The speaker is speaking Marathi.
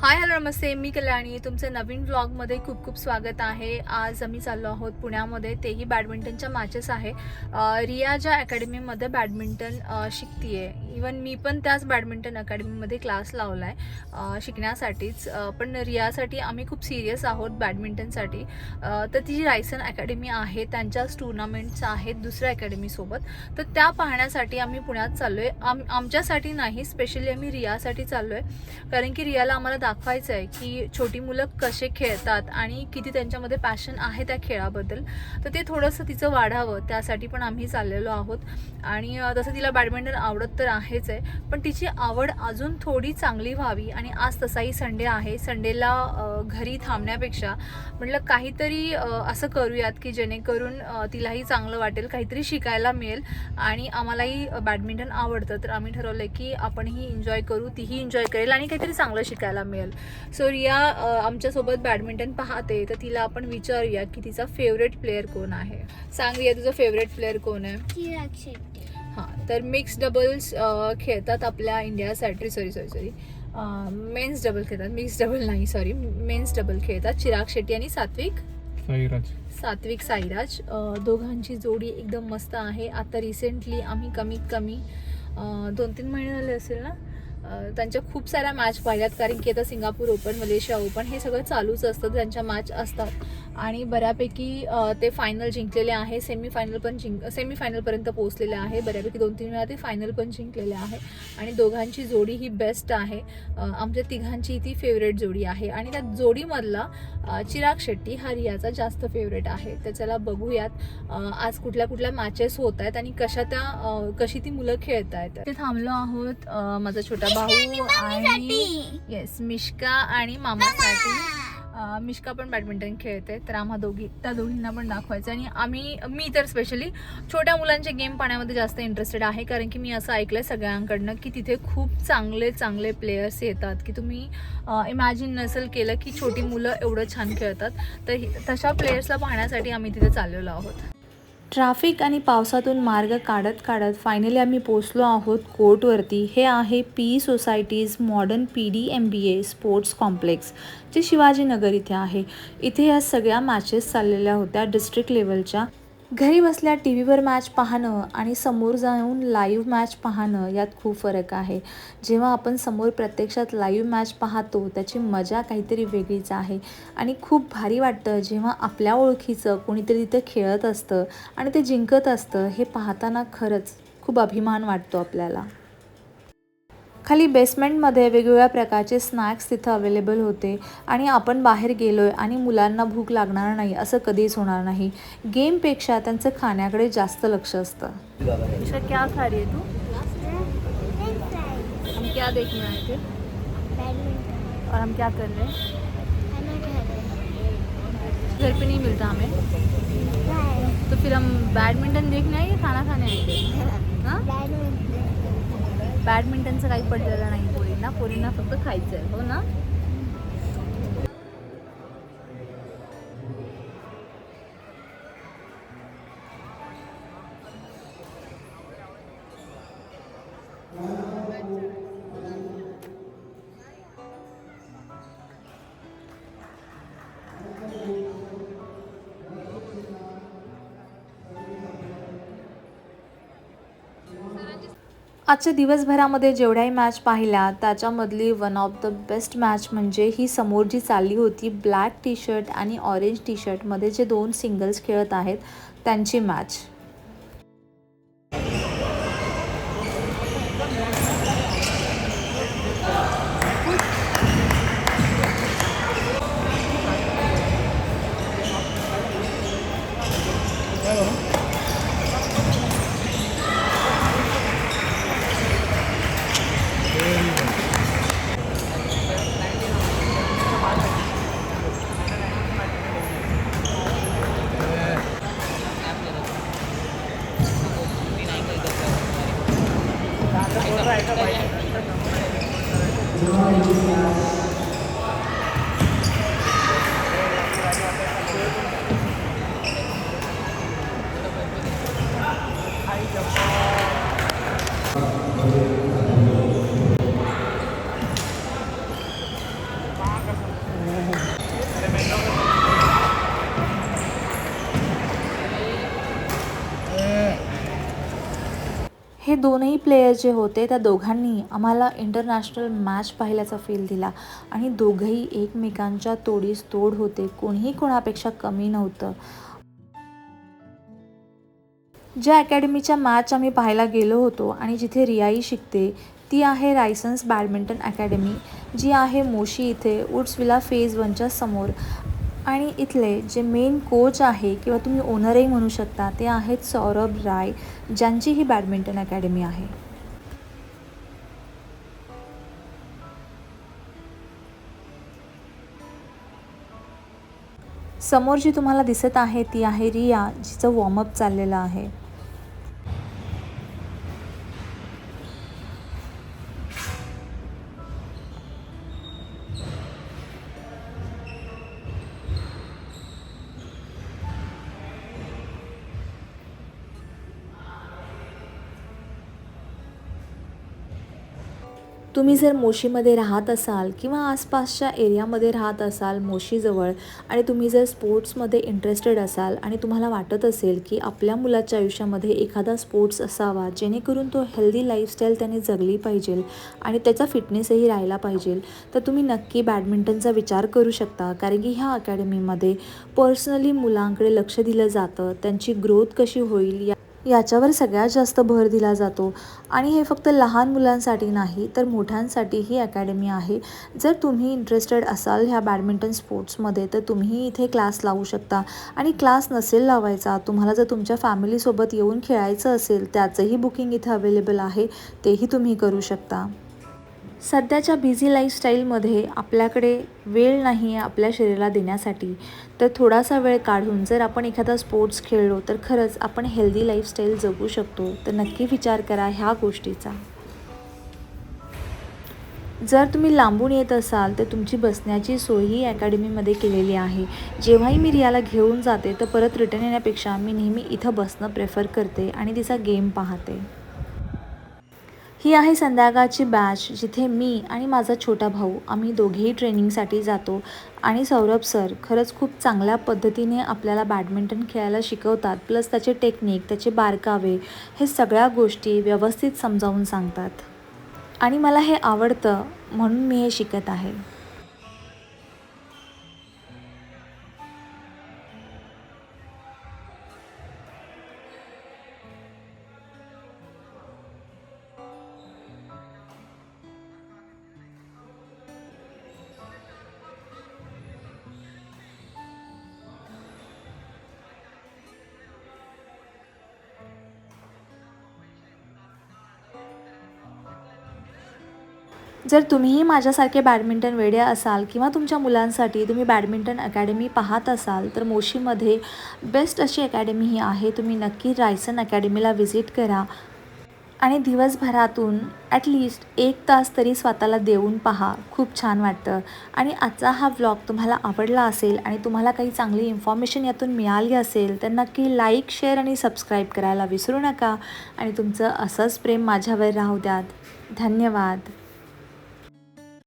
हाय हॅलो नमस्ते, मी कल्याणी. तुमचं नवीन व्लॉगमध्ये खूप खूप स्वागत आहे. आज आम्ही चाललो आहोत पुण्यामध्ये, तेही बॅडमिंटनच्या मॅचेस आहे. रिया ज्या अकॅडमीमध्ये बॅडमिंटन शिकते आहे, इवन मी पण त्याच बॅडमिंटन अकॅडमीमध्ये क्लास लावला आहे शिकण्यासाठीच. पण रियासाठी आम्ही खूप सिरियस आहोत बॅडमिंटनसाठी. तर ती जी रायसन अकॅडमी आहे त्यांच्याच टुर्नामेंट्स आहेत दुसऱ्या अकॅडमीसोबत, तर त्या पाहण्यासाठी आम्ही पुण्यात चाललो आहे. आमच्यासाठी नाही, स्पेशली आम्ही रियासाठी चाललो आहे, कारण की रियाला आम्हाला दाखवायचं आहे की छोटी मुलं कसे खेळतात आणि किती त्यांच्यामध्ये पॅशन आहे त्या खेळाबद्दल. तर ते थोडंसं तिचं वाढावं त्यासाठी पण आम्ही चाललेलो आहोत. आणि तसं तिला बॅडमिंटन आवडत तर आहेच आहे, पण तिची आवड अजून थोडी चांगली व्हावी. आणि आज तसाही संडे आहे, संडेला घरी थांबण्यापेक्षा म्हटलं काहीतरी असं करूयात की जेणेकरून तिलाही चांगलं वाटेल, काहीतरी शिकायला मिळेल. आणि आम्हालाही बॅडमिंटन आवडतं, तर आम्ही ठरवलं की आपणही एन्जॉय करू, तीही एन्जॉय करेल आणि काहीतरी चांगलं शिकायला मिळेल. सो रिया आमच्यासोबत बॅडमिंटन पाहते, तर तिला आपण विचारूया की तिचा फेवरेट प्लेअर कोण आहे. सांग रिया, तुझा फेवरेट प्लेअर कोण आहे? चिराग शेट्टी. हां, तर मिक्स डबल्स खेळतात आपल्या इंडियासाठी. सॉरी मेन्स डबल खेळतात, मिक्स डबल नाही, सॉरी मेन्स डबल खेळतात चिराग शेट्टी आणि सात्विक साईराज. दोघांची जोडी एकदम मस्त आहे. आता रिसेंटली आम्ही कमीत कमी 2-3 महिने झाले असेल ना, त्यांच्या खूप साऱ्या मॅच पाहिल्यात, कारण की आता सिंगापूर ओपन, मलेशिया ओपन हे सगळं चालूच असतं, त्यांच्या मॅच असतात. आणि बऱ्यापैकी ते फायनल जिंकलेले आहे, सेमीफायनलपर्यंत पोहोचलेले आहे. बऱ्यापैकी 2-3 वेळा ते फायनल पण जिंकलेले आहे. आणि दोघांची जोडी ही बेस्ट आहे. आमच्या तिघांची ती फेवरेट जोडी आहे. आणि त्या जोडीमधला चिराग शेट्टी हा रियाचा जास्त फेवरेट आहे. तर चला बघूयात आज कुठल्या मॅचेस होत आहेत आणि कशी ती मुलं खेळत आहेत. ते थांबलो आहोत माझा छोटा भाऊ आणि येस मिश्का आणि मामासाठी. मिश्का पण बॅडमिंटन खेळते, तर त्या दोघींना पण दाखवायचं. आणि मी तर स्पेशली छोट्या मुलांचे गेम पाहण्यामध्ये जास्त इंटरेस्टेड आहे, कारण की मी असं ऐकलंय सगळ्यांकडनं की तिथे खूप चांगले प्लेयर्स येतात, की तुम्ही इमॅजिन नसेल केलं की छोटी मुलं एवढं छान खेळतात. तर तशा प्लेयर्सला पाहण्यासाठी आम्ही तिथे चाललेलो आहोत. ट्रॅफिक आणि पावसातून मार्ग काढत फायनली आम्ही पोचलो आहोत कोर्टवरती. हे आहे P societies modern PDMBA sports complex, जे शिवाजीनगर इथे आहे. इथे या सगळ्या मॅचेस चाललेल्या होत्या डिस्ट्रिक्ट लेवलच्या. घरी बसल्या टी व्हीवर मॅच पाहणं आणि समोर जाऊन लाईव्ह मॅच पाहणं यात खूप फरक आहे. जेव्हा आपण समोर प्रत्यक्षात लाईव्ह मॅच पाहतो त्याची मजा काहीतरी वेगळीच आहे. आणि खूप भारी वाटतं जेव्हा आपल्या ओळखीचं कोणीतरी तिथं खेळत असतं आणि ते जिंकत असतं. हे पाहताना खरंच खूप अभिमान वाटतो आपल्याला. खाली बेसमेंटमध्ये वेगवेगळ्या प्रकारचे स्नॅक्स तिथं अवेलेबल होते. आणि आपण बाहेर गेलो आहे आणि मुलांना भूक लागणार नाही असं कधीच होणार नाही. गेमपेक्षा त्यांचं खाण्याकडे जास्त लक्ष असतं. क्या खा रही है तू? हम क्या देखने आए थे बैडमिंटन. और हम क्या कर रहे हैं? खाना खा रहे घर पे नहीं मिलता हमें, हैं. तो फिर हम बैडमिंटन देखने आए या खाना खाने आए थे? हां, बैडमिंटन. बॅडमिंटनचं काही पडलेलं नाही पोरींना फक्त खायचं आहे, हो ना. आजच्या दिवसभरामध्ये जेवढ्याही मॅच पाहिल्या त्याच्यामधली one of the best match म्हणजे ही समोर जी चालली होती ब्लॅक टी शर्ट आणि ऑरेंज टी शर्टमध्ये जे 2 सिंगल्स खेळत आहेत त्यांची मॅच. हे दोनही प्लेयर जे होते त्या दोघांनी आम्हाला इंटरनॅशनल मॅच पाहिल्याचा फील दिला आणि दोघंही एकमेकांच्या तोडीस तोड होते, कोणीही कोणापेक्षा कमी नव्हतं. ज्या अकॅडमीच्या मॅच आम्ही पाहायला गेलो होतो आणि जिथे रियाई शिकते ती आहे रायसन्स बॅडमिंटन अकॅडमी, जी आहे मोशी इथे वुड्स विला फेज 1च्या समोर. आणि इथले जे मेन कोच आहे किंवा तुम्ही ओनरही म्हणू शकता ते आहेत सौरभ राय, ज्यांची ही बॅडमिंटन अकॅडमी आहे. समोर जी तुम्हाला दिसत आहे ती आहे रिया, जिचं वॉर्मअप चाललेलं आहे. तुम्ही जर मोशीमध्ये राहत असाल किंवा आसपासच्या एरियामध्ये राहत असाल मोशीजवळ आणि तुम्ही जर स्पोर्ट्समध्ये इंटरेस्टेड असाल आणि तुम्हाला वाटत असेल की आपल्या मुलाच्या आयुष्यामध्ये एखादा स्पोर्ट्स असावा जेणेकरून तो हेल्दी लाईफस्टाईल त्याने जगली पाहिजे आणि त्याचा फिटनेसही राहिला पाहिजे, तर तुम्ही नक्की बॅडमिंटनचा विचार करू शकता. कारण की ह्या अकॅडमीमध्ये पर्सनली मुलांकडे लक्ष दिलं जातं, त्यांची ग्रोथ कशी होईल याच्यावर सगळ्यात जास्त भर दिला जातो. आणि हे फक्त लहान मुलांसाठी नाही तर मोठ्यांसाठी ही अकॅडमी आहे. जर तुम्ही इंटरेस्टेड असाल ह्या बॅडमिंटन स्पोर्ट्समध्ये तर तुम्ही इथे क्लास लावू शकता. आणि क्लास नसेल लावायचा, तुम्हाला जर तुमच्या फॅमिलीसोबत येऊन खेळायचं असेल त्याचंही बुकिंग इथे अवेलेबल आहे, तेही तुम्ही करू शकता. सध्याच्या बिझी लाईफस्टाईलमध्ये आपल्याकडे वेळ नाही आहे आपल्या शरीराला देण्यासाठी, तर थोडासा वेळ काढून जर आपण एखादा स्पोर्ट्स खेळलो तर खरंच आपण हेल्दी लाईफस्टाईल जगू शकतो. तर नक्की विचार करा ह्या गोष्टीचा. जर तुम्ही लांबून येत असाल तर तुमची बसण्याची सोयही अकॅडमीमध्ये केलेली आहे. जेव्हाही मी रियाला घेऊन जाते तर परत रिटर्न येण्यापेक्षा मी नेहमी इथं बसणं प्रेफर करते आणि तिचा गेम पाहते. ही आहे संध्याकाळची बॅच, जिथे मी आणि माझा छोटा भाऊ आम्ही दोघेही ट्रेनिंगसाठी जातो. आणि सौरभ सर खरंच खूप चांगल्या पद्धतीने आपल्याला बॅडमिंटन खेळायला शिकवतात. प्लस त्याचे टेक्निक, त्याचे बारकावे, हे सगळ्या गोष्टी व्यवस्थित समजावून सांगतात. आणि मला हे आवडतं म्हणून मी हे शिकत आहे. जर तुम्हीही माझ्यासारखे बॅडमिंटन वेडे असाल किंवा तुमच्या मुलांसाठी तुम्ही बॅडमिंटन अकॅडमी पाहत असाल तर मोशीमध्ये बेस्ट अशी अकॅडमी ही आहे. तुम्ही नक्की रायसन अकॅडमीला व्हिजिट करा आणि दिवसभरातून ॲटलिस्ट 1 तास तरी स्वतःला देऊन पहा. खूप छान वाटतं. आणि आजचा हा व्लॉग तुम्हाला आवडला असेल आणि तुम्हाला काही चांगली इन्फॉर्मेशन यातून मिळाली असेल तर नक्की लाईक, शेअर आणि सबस्क्राईब करायला विसरू नका. आणि तुमचं असंच प्रेम माझ्यावर राहू द्यात. धन्यवाद.